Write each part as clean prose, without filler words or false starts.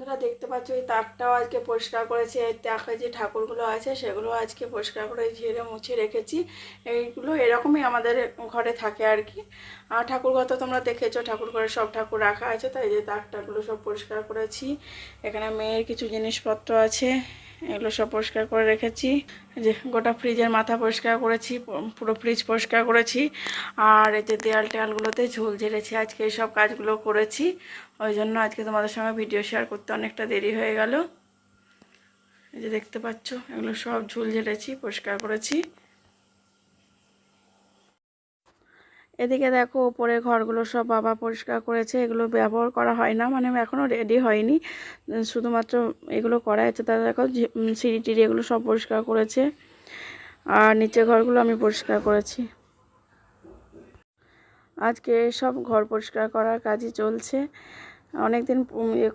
বন্ধুরা দেখতে পাচ্ছ এই তাকটাও আজকে পরিষ্কার করেছি। এই তাকে যে ঠাকুরগুলো আছে সেগুলো আজকে পরিষ্কার করে ঝেড়ে মুছে রেখেছি। এইগুলো এরকমই আমাদের ঘরে থাকে আর কি। আর ঠাকুরঘর তো তোমরা দেখেছো, ঠাকুর ঘরে সব ঠাকুর রাখা আছে, তাই যে তাকটাগুলো সব পরিষ্কার করেছি। এখানে মেয়ের কিছু জিনিসপত্র আছে, এগুলো সব পরিষ্কার করে রেখেছি। যে গোটা ফ্রিজের মাথা পরিষ্কার করেছি, পুরো ফ্রিজ পরিষ্কার করেছি। আর এই যে দেয়াল টেয়ালগুলোতে ঝুল ঝেড়েছি, আজকে এই সব কাজগুলো করেছি। ওই জন্য আজকে তোমাদের সঙ্গে ভিডিও শেয়ার করতে অনেকটা দেরি হয়ে গেল। এই যে দেখতে পাচ্ছ এগুলো সব ঝুল ঝেড়েছি, পরিষ্কার করেছি। এদিকে দেখো উপরে ঘরগুলো সব বাবা পরিষ্কার করেছে, এগুলো ব্যবহার করা হয় না, মানে এখনও রেডি হয়নি, শুধুমাত্র এগুলো করা হয়েছে। তারা দেখো সিঁড়ি টিড়ি এগুলো সব পরিষ্কার করেছে। আর নিচের ঘরগুলো আমি পরিষ্কার করেছি। আজকে সব ঘর পরিষ্কার করার কাজই চলছে। অনেকদিন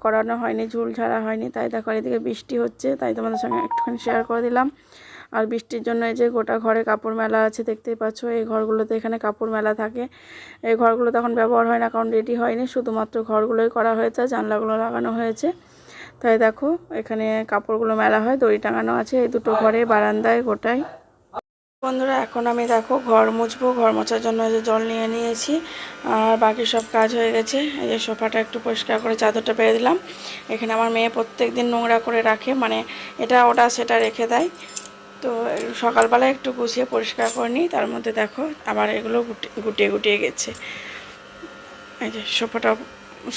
করানো হয়নি, ঝুল ঝাড়া হয়নি, তাই দেখো এদিকে বৃষ্টি হচ্ছে, তাই তোমাদের সঙ্গে একটুখানি শেয়ার করে দিলাম। আর বৃষ্টির জন্য এই যে গোটা ঘরে কাপড় মেলা আছে, দেখতেই পাচ্ছ। এই ঘরগুলোতে এখানে কাপড় মেলা থাকে। এই ঘরগুলো তখন ব্যবহার হয় না, কারণ রেডি হয়নি, শুধুমাত্র ঘরগুলোই করা হয়েছে, জানলাগুলো লাগানো হয়েছে। তাই দেখো এখানে কাপড়গুলো মেলা হয়, দড়ি টাঙানো আছে এই দুটো ঘরে, বারান্দায়, গোটায়। বন্ধুরা এখন আমি দেখো ঘর মুছবো। ঘর মোছার জন্য যে জল নিয়ে নিয়েছি, আর বাকি সব কাজ হয়ে গেছে। এই যে সোফাটা একটু পরিষ্কার করে চাদরটা পেরে দিলাম। এখানে আমার মেয়ে প্রত্যেক দিন নোংরা করে রাখে, মানে এটা ওটা সেটা রেখে দেয়। তো সকালবেলা একটু গুছিয়ে পরিষ্কার করে নিই, তার মধ্যে দেখো আবার এগুলো গুটিয়ে গুটিয়ে গেছে। এই যে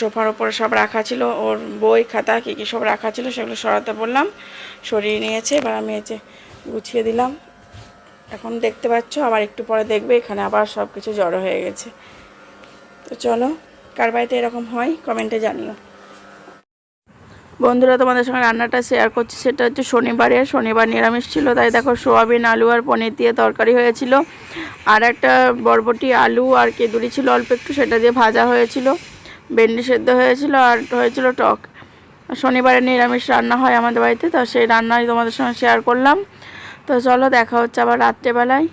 সোফার ওপরে সব রাখা ছিল, ওর বই খাতা কী কী সব রাখা ছিল, সেগুলো সরাতে বললাম, সরিয়ে নিয়েছে। এবার আমি এই যে গুছিয়ে দিলাম। এখন দেখতে পাচ্ছ, আবার একটু পরে দেখবে এখানে আবার সব কিছু জড়ো হয়ে গেছে। তো চলো, কার বাড়িতে এরকম হয় কমেন্টে জানিও। বন্ধুরা তোমাদের সঙ্গে রান্নাটা শেয়ার করছি, সেটা হচ্ছে শনিবার নিরামিষ ছিল, তাই দেখো সোয়াবিন আলু আর পনির দিয়ে তরকারি হয়েছিল। আর একটা বরবটি আলু আর কেঁদুরি ছিল অল্প একটু, সেটা দিয়ে ভাজা হয়েছিল। ভেন্ডি সেদ্ধ হয়েছিল, আর হয়েছিল টক। শনিবারে নিরামিষ রান্না হয় আমাদের বাড়িতে, তো সেই রান্নাই তোমাদের সঙ্গে শেয়ার করলাম। তো চলো দেখা হচ্ছে আবার রাত্রেবেলায়।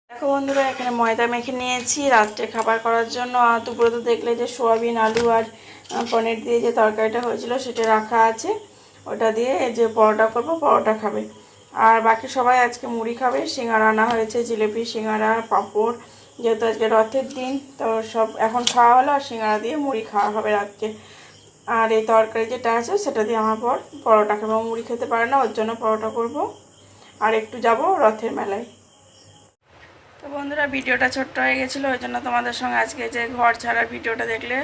দেখো বন্ধুরা এখানে ময়দা মেখে নিয়েছি রাত্রে খাবার করার জন্য। আর দুপুরে তো দেখলে যে সোয়াবিন আলু আর পনির দিয়ে যে তরকারিটা হয়েছিল সেটা রাখা আছে, ওটা দিয়ে যে পরোটা করবো, পরোটা খাবে। আর বাকি সবাই আজকে মুড়ি খাবে। সিঙ্গারা আনা হয়েছে, জিলিপি, সিঙ্গারা, পাঁপড়, যেহেতু আজকে রথের দিন, তো সব এখন খাওয়া হলো। আর সিঙ্গারা দিয়ে মুড়ি খাওয়া হবে রাত্রে। আর এই তরকারি যেটা আছে সেটা দিয়ে আমার পর পরোটা খাবো, মুড়ি খেতে পারে না, ওর জন্য পরোটা করব। আর একটু যাব রথের মেলায়। তো বন্ধুরা ভিডিওটা ছোট্ট হয়ে গেছিলো, ওই জন্য তোমাদের সঙ্গে আজকে যে ঘর ছাড়ার ভিডিওটা দেখলে,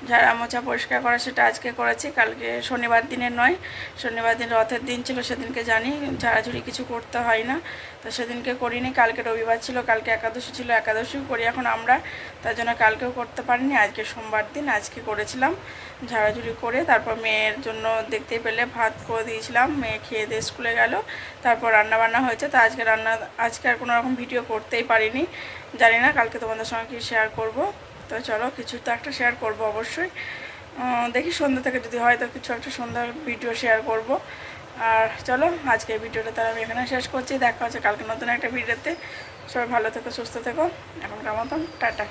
ঝাড়া মোছা পরিষ্কার করা, সেটা আজকে করেছি। কালকে শনিবার দিনের নয়, শনিবার দিন রথের দিন ছিল, সেদিনকে জানি ঝাড়াঝুড়ি কিছু করতে হয় না, তো সেদিনকে করিনি। কালকে রবিবার ছিল, কালকে একাদশী ছিল, একাদশীও করি এখন আমরা, তার জন্য কালকেও করতে পারিনি। আজকে সোমবার দিন, আজকে করেছিলাম ঝাড়াঝুড়ি করে। তারপর মেয়ের জন্য দেখতেই পেলে ভাত করে দিয়েছিলাম, মেয়ে খেয়ে দিয়ে স্কুলে গেল। তারপর রান্নাবান্না হয়েছে। তো আজকে আর কোনো রকম ভিডিও করতেই পারিনি, জানি না কালকে তোমাদের সঙ্গে কি শেয়ার করব। তো চলো কিছু তো একটা শেয়ার করব অবশ্যই, দেখি সন্ধ্যা থেকে যদি হয় তো কিছু একটা সন্ধ্যার ভিডিও শেয়ার করব। আর চলো আজকে ভিডিওটা তাহলে আমি এখানে শেষ করছি। দেখা হচ্ছে কালকে নতুন একটা ভিডিওতে। সবাই ভালো থেকো, সুস্থ থেকো। এখনকার মতন টাটা।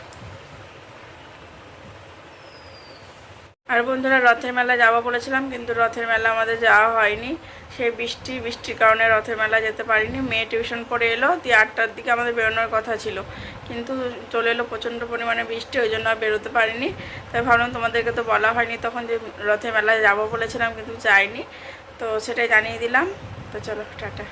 আর বন্ধুরা রথের মেলা যাবো বলেছিলাম, কিন্তু রথের মেলা আমাদের যাওয়া হয়নি। সেই বৃষ্টির কারণে রথের মেলা যেতে পারিনি। মেয়ে টিউশন পড়ে এলো, দিয়ে 8টার দিকে আমাদের বেরোনোর কথা ছিল, কিন্তু চলে এলো প্রচণ্ড পরিমাণে বৃষ্টি, ওই জন্য আর বেরোতে পারিনি। তাই ভাবলাম তোমাদেরকে তো বলা হয়নি তখন যে রথের মেলায় যাবো বলেছিলাম, কিন্তু যাইনি, তো সেটাই জানিয়ে দিলাম। তো চলো টাটা।